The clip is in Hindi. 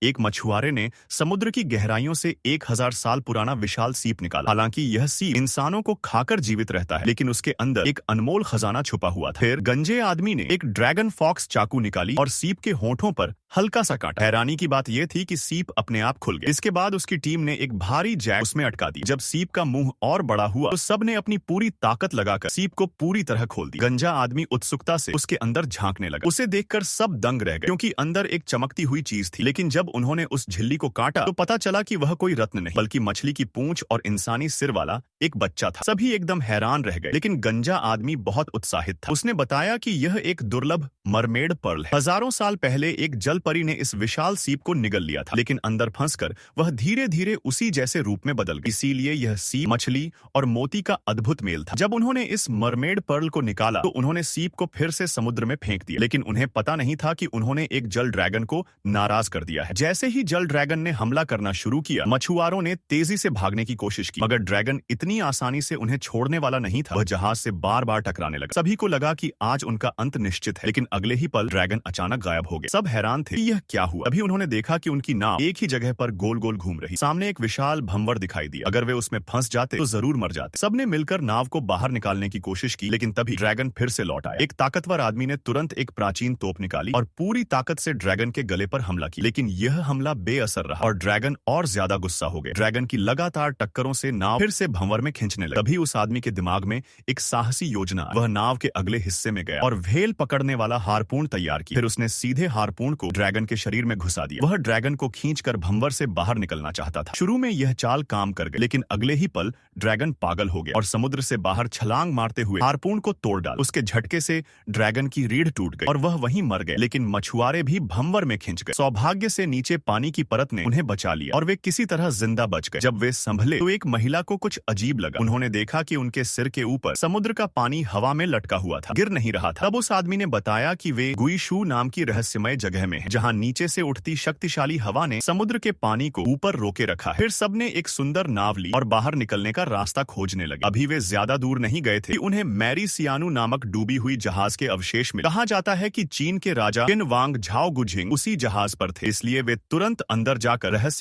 एक मछुआरे ने समुद्र की गहराइयों से 1000 साल पुराना विशाल सीप निकाला। हालांकि यह सीप इंसानों को खाकर जीवित रहता है, लेकिन उसके अंदर एक अनमोल खजाना छुपा हुआ था। फिर गंजे आदमी ने एक ड्रैगन फॉक्स चाकू निकाली और सीप के होठों पर हल्का सा काटा। हैरानी की बात यह थी कि सीप अपने आप खुल गया। इसके बाद उसकी टीम ने एक भारी जैक उसमें अटका दी। जब सीप का मुंह और बड़ा हुआ तो सब ने अपनी पूरी ताकत लगाकर सीप को पूरी तरह खोल दी। गंजा आदमी उत्सुकता से उसके अंदर झांकने लगा। उसे देखकर सब दंग रह गए, क्योंकि अंदर एक चमकती हुई चीज थी। लेकिन जब उन्होंने उस झिल्ली को काटा तो पता चला कि वह कोई रत्न नहीं, बल्कि मछली की पूंछ और इंसानी सिर वाला एक बच्चा था। सभी एकदम हैरान रह गए, लेकिन गंजा आदमी बहुत उत्साहित था। उसने बताया कि यह एक दुर्लभ मरमेड पर्ल है। हजारों साल पहले एक जल परी ने इस विशाल सीप को निगल लिया था, लेकिन अंदर फंसकर वह धीरे धीरे उसी जैसे रूप में बदल गई। इसीलिए यह सीप, मछली और मोती का अद्भुत मेल था। जब उन्होंने इस मरमेड पर्ल को निकाला तो उन्होंने सीप को फिर से समुद्र में फेंक दिया, लेकिन उन्हें पता नहीं था कि उन्होंने एक जल ड्रैगन को नाराज कर दिया है। जैसे ही जल ड्रैगन ने हमला करना शुरू किया, मछुआरों ने तेजी से भागने की कोशिश की, मगर ड्रैगन इतनी आसानी से उन्हें छोड़ने वाला नहीं था। वह जहाज से बार बार टकराने लगा। सभी को लगा कि आज उनका अंत निश्चित है, लेकिन अगले ही पल ड्रैगन अचानक गायब हो गया। सब हैरान थे कि यह क्या हुआ। तभी उन्होंने देखा कि उनकी नाव एक ही जगह पर गोल गोल घूम रही। सामने एक विशाल भंवर दिखाई दिया। अगर वे उसमें फंस जाते तो जरूर मर जाते। सबने मिलकर नाव को बाहर निकालने की कोशिश की, लेकिन तभी ड्रैगन फिर से लौट आया। एक ताकतवर आदमी ने तुरंत एक प्राचीन तोप निकाली और पूरी ताकत से ड्रैगन के गले पर हमला किया, लेकिन यह हमला बेअसर रहा और ड्रैगन और ज्यादा गुस्सा हो गया। ड्रैगन की लगातार टक्करों से नाव फिर से भंवर में खींचने लगा। तभी उस आदमी के दिमाग में एक साहसी योजना आई। वह नाव के अगले हिस्से में गया और व्हेल पकड़ने वाला हारपून तैयार किया। फिर उसने सीधे हारपून को ड्रैगन के शरीर में घुसा दिया। वह ड्रैगन को खींचकर भंवर से बाहर निकलना चाहता था। शुरू में यह चाल काम कर गई, लेकिन अगले ही पल ड्रैगन पागल हो गया और समुद्र से बाहर छलांग मारते हुए हारपून को तोड़ डाला। उसके झटके से ड्रैगन की रीढ़ टूट गई और वह वहीं मर गए, लेकिन मछुआरे भी भंवर में खिंच गए। सौभाग्य से नीचे पानी की परत ने उन्हें बचा लिया और वे किसी तरह जिंदा बच गए। जब वे संभले तो एक महिला को कुछ अजीब लगा। उन्होंने देखा कि उनके सिर के ऊपर समुद्र का पानी हवा में लटका हुआ था, गिर नहीं रहा था। तब उस आदमी ने बताया कि वे गुइशू नाम की रहस्यमय जगह में है, जहां नीचे से उठती शक्तिशाली हवा ने समुद्र के पानी को ऊपर रोके रखा है। फिर सबने एक सुंदर नाव ली और बाहर निकलने का रास्ता खोजने लगे। अभी वे ज्यादा दूर नहीं गए थे कि उन्हें मैरी सियानु नामक डूबी हुई जहाज के अवशेष मिले। कहा जाता है कि चीन के राजा किन वांग झाओ गुझिंग उसी जहाज पर थे, इसलिए वे तुरंत अंदर जाकर रहस्य